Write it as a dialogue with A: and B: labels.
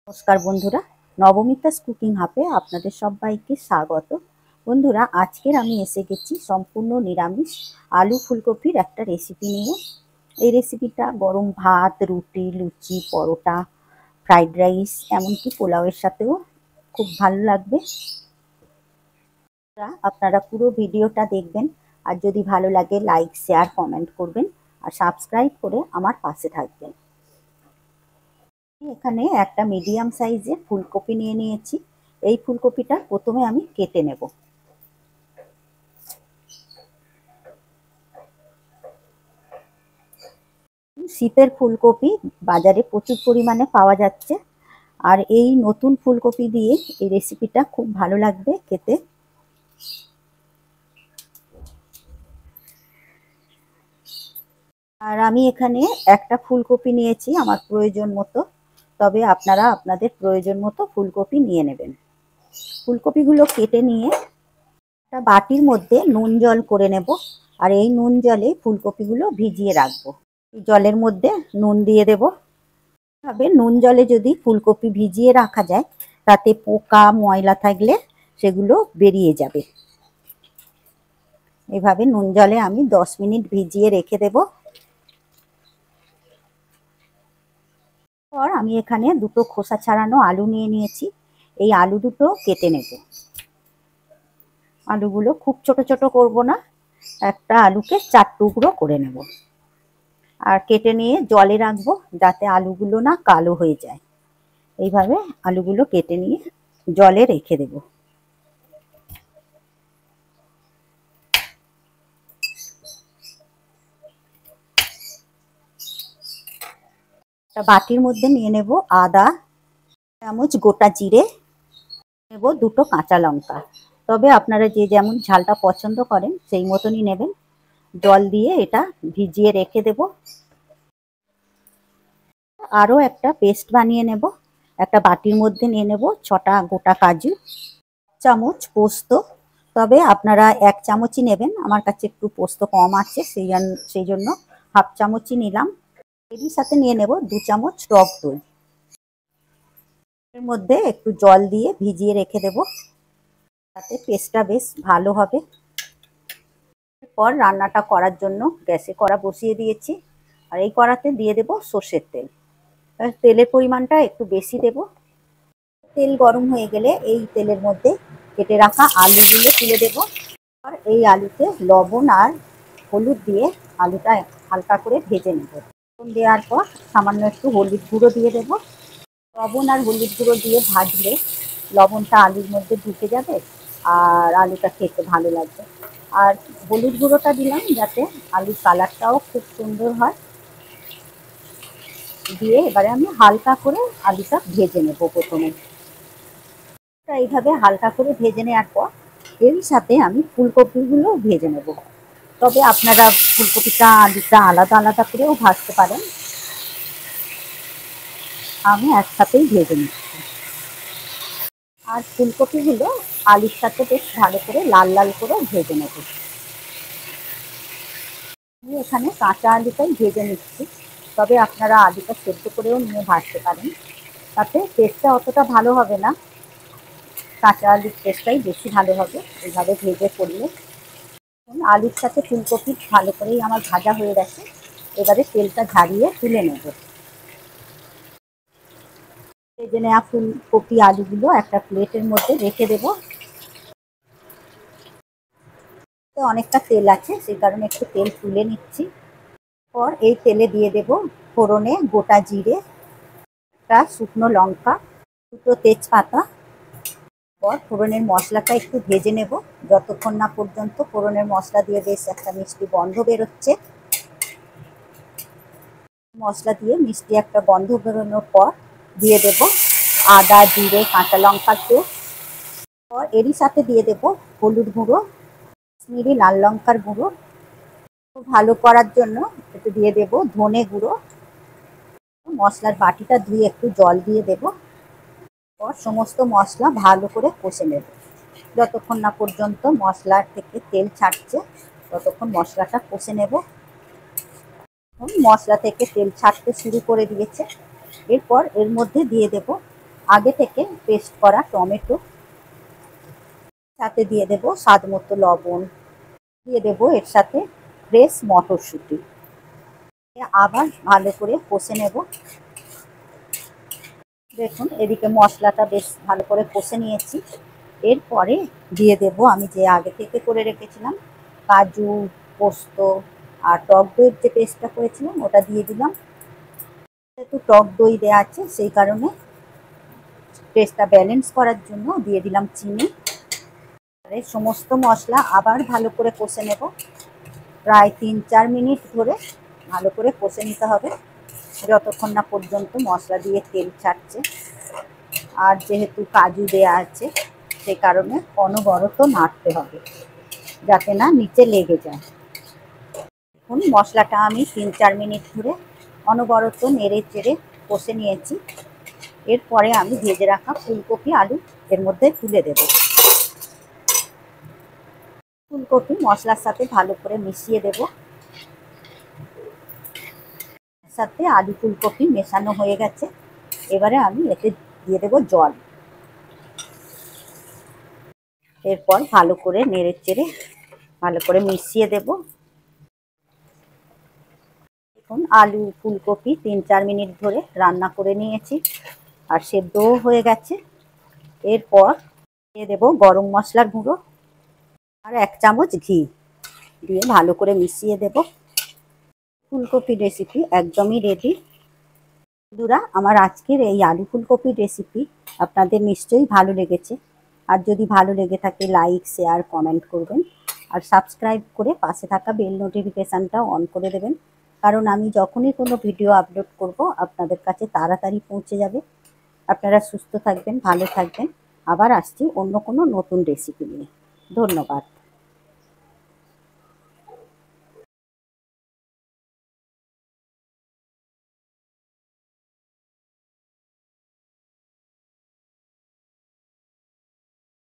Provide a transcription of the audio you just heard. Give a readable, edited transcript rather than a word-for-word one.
A: নমস্কার বন্ধুরা, নবমিতাস কুকিং হাবে আপনাদের সবাইকে স্বাগত। বন্ধুরা, আজকের আমি এসে গেছি সম্পূর্ণ নিরামিষ আলু ফুলকপির একটা রেসিপি নিয়ে। এই রেসিপিটা গরম ভাত, রুটি, লুচি, পরোটা, ফ্রাইড রাইস, এমনকি পোলাওয়ের সাথেও খুব ভালো লাগবে। আপনারা পুরো ভিডিওটা দেখবেন, আর যদি ভালো লাগে লাইক, শেয়ার, কমেন্ট করবেন, আর সাবস্ক্রাইব করে আমার পাশে থাকবেন। এখানে একটা মিডিয়াম সাইজের ফুলকপি নিয়ে নিয়েছি। এই ফুলকপিটা প্রথমে আমি কেটে নেব। শীতের ফুলকপি বাজারে প্রচুর পরিমাণে পাওয়া যাচ্ছে, আর এই নতুন ফুলকপি দিয়ে এই রেসিপিটা খুব ভালো লাগবে খেতে। আর আমি এখানে একটা ফুলকপি নিয়েছি আমার প্রয়োজন মতো, তবে আপনারা আপনাদের প্রয়োজন মতো ফুলকপি নিয়ে নেবেন। ফুলকপিগুলো কেটে নিয়ে একটা বাটির মধ্যে নুন জল করে নেব, আর এই নুন জলে ফুলকপিগুলো ভিজিয়ে রাখবো। জলের মধ্যে নুন দিয়ে দেব। তবে নুন জলে যদি ফুলকপি ভিজিয়ে রাখা যায়, তাতে পোকা ময়লা থাকলে সেগুলো বেরিয়ে যাবে। এভাবে নুন জলে আমি 10 মিনিট ভিজিয়ে রেখে দেব। পর আমি এখানে দুটো খোসা ছাড়ানো আলু নিয়ে নিয়েছি। এই আলু দুটো কেটে নেব। আলুগুলো খুব ছোট ছোট করব না, একটা আলুকে 4 টুকরো করে নেব। আর কেটে নিয়ে জলে রাখবো, যাতে আলুগুলো না কালো হয়ে যায়। এইভাবে আলুগুলো কেটে নিয়ে জলে রেখে দেব। একটা বাটির মধ্যে নিয়ে নেব আদা, চামচ গোটা জিরে, নেব দুটো কাঁচা লঙ্কা। তবে আপনারা যে যেমন ঝালটা পছন্দ করেন সেই মতনই নেবেন। জল দিয়ে এটা ভিজিয়ে রেখে দেব। আরও একটা পেস্ট বানিয়ে নেব। একটা বাটির মধ্যে নিয়ে নেব 6টা গোটা কাজু, চামচ পোস্ত। তবে আপনারা 1 চামচই নেবেন, আমার কাছে একটু পোস্ত কম আছে, সেই জন্য হাফ চামচই নিলাম। এর সাথে নিয়ে নেব 2 চামচ টক দই। এর মধ্যে একটু জল দিয়ে ভিজিয়ে রেখে দেব, তাতে পেস্টটা বেশ ভালো হবে। এরপর রান্নাটা করার জন্য গ্যাসে কড়া বসিয়ে দিয়েছি, আর এই কড়াতে দিয়ে দেব সর্ষের তেল। তেলের পরিমাণটা একটু বেশি দেব। তেল গরম হয়ে গেলে এই তেলের মধ্যে কেটে রাখা আলুগুলো তুলে দেব। আর এই আলুতে লবণ আর হলুদ দিয়ে আলুটা হালকা করে ভেজে নেব। লবণ দেওয়ার পর সামান্য একটু হলুদ গুঁড়ো দিয়ে দেব। লবণ আর হলুদ গুঁড়ো দিয়ে ভাজলে লবণটা আলুর মধ্যে ঢুকে যাবে, আর আলুটা খেতে ভালো লাগবে। আর হলুদ গুঁড়োটা দিলাম যাতে আলুর কালারটাও খুব সুন্দর হয়। দিয়ে এবারে আমি হালকা করে আলুটা ভেজে নেব। প্রথমে এইভাবে হালকা করে ভেজে নেওয়ার পর এর সাথে আমি ফুলকপিগুলো ভেজে নেব। তবে আপনারা ফুলকপিটা আলুটা আলাদা আলাদা করেও ভাজতে পারেন, আমি একসাথেই ভেজে নিচ্ছি। আর ফুলকপিগুলো আলুর সাথে বেশ ভালো করে লাল লাল করে ভেজে নেব। আমি এখানে কাঁচা আলুটাই ভেজে নিচ্ছি, তবে আপনারা আলুটা সেদ্ধ করেও নিয়ে ভাজতে পারেন, তাতে টেস্টটা অতটা ভালো হবে না। কাঁচা আলুর টেস্টটাই বেশি ভালো হবে এইভাবে ভেজে করলে। আলুর সাথে ফুলকপি ভালো করেই আমার ভাজা হয়ে গেছে। এবারে তেলটা ঝারিয়ে তুলে নেব। ভেজে নেওয়া ফুলকপি আলুগুলো একটা প্লেটের মধ্যে রেখে দেব। অনেকটা তেল আছে, সেই কারণে একটু তেল তুলে নিচ্ছি। পর এই তেলে দিয়ে দেব ফোড়নে গোটা জিরে, একটা শুকনো লঙ্কা, দুটো তেজপাতা। পর ফোড়নের মশলাটা একটু ভেজে নেব, যতক্ষণ না পর্যন্ত ফোড়নের মশলা দিয়ে বেশ একটা মিষ্টি গন্ধ বেরোচ্ছে। মশলা দিয়ে মিষ্টি একটা গন্ধ বেরোনোর পর দিয়ে দেব আদা, জিরে, কাঁচা লঙ্কার পেস্ট। পর এরই সাথে দিয়ে দেব হলুদ গুঁড়ো, কাশ্মীরি লাল লঙ্কার গুঁড়ো। ভালো করার জন্য একটু দিয়ে দেব ধনে গুঁড়ো। মশলার বাটিটা ধুয়ে একটু জল দিয়ে দেব। পর সমস্ত মশলা ভালো করে কষে নেব, যতক্ষণ না পর্যন্ত মশলার থেকে তেল ছাড়ছে ততক্ষণ মশলাটা কষে নেব। মশলা থেকে তেল ছাড়তে শুরু করে দিয়েছে। এরপর এর মধ্যে দিয়ে দেব আগে থেকে পেস্ট করা টমেটো, সাথে দিয়ে দেব স্বাদ মতো লবণ, দিয়ে দেব এর সাথে ফ্রেশ মটরশুঁটি, আবার ভালো করে কষে নেব। দেখুন এদিকে মশলাটা বেশ ভালো করে কষে নিয়েছি। এরপরে দিয়ে দেব আমি যে আগে থেকে করে রেখেছিলাম কাজু, পোস্ত আর টক দইয়ের যে পেস্টটা করেছিলাম ওটা দিয়ে দিলাম। যেহেতু টক দই দেওয়া আছে সেই কারণে টেস্টটা ব্যালেন্স করার জন্য দিয়ে দিলাম চিনি। সমস্ত মশলা আবার ভালো করে কষে নেব। প্রায় 3-4 মিনিট ধরে ভালো করে কষে নিতে হবে, যতক্ষণ না পর্যন্ত মশলা দিয়ে তেল ছাড়ছে। আর যেহেতু কাজু দেয়া আছে সেই কারণে অনবরত নাড়তে হবে যাতে না নিচে লেগে যায়। এখন মশলাটা আমি 3-4 মিনিট ধরে অনবরত নেড়ে চেড়ে কষে নিয়েছি। এরপরে আমি ভেজে রাখা ফুলকপি আলু এর মধ্যে তুলে দেব। ফুলকপি মশলার সাথে ভালো করে মিশিয়ে দেব। সাথে আলু ফুলকপি মেশানো হয়ে গেছে। এবারে আমি এতে দিয়ে দেব জল। এরপর ভালো করে নেড়ে চেড়ে ভালো করে মিশিয়ে দেব। এখন আলু ফুলকপি 3-4 মিনিট ধরে রান্না করে নিয়েছি আর সেদ্ধও হয়ে গেছে। এরপর দিয়ে দেব গরম মশলার গুঁড়ো আর 1 চামচ ঘি দিয়ে ভালো করে মিশিয়ে দেব। ফুলকপির রেসিপি একদমই রেডি। বন্ধুরা, আমার আজকের এই আলু ফুলকপির রেসিপি আপনাদের নিশ্চয়ই ভালো লেগেছে। আর যদি ভালো লেগে থাকে লাইক, শেয়ার, কমেন্ট করবেন আর সাবস্ক্রাইব করে পাশে থাকা বেল নোটিফিকেশানটা অন করে দেবেন, কারণ আমি যখনই কোনো ভিডিও আপলোড করব আপনাদের কাছে তাড়াতাড়ি পৌঁছে যাবে। আপনারা সুস্থ থাকবেন, ভালো থাকবেন। আবার আসছি অন্য কোনো নতুন রেসিপি নিয়ে। ধন্যবাদ।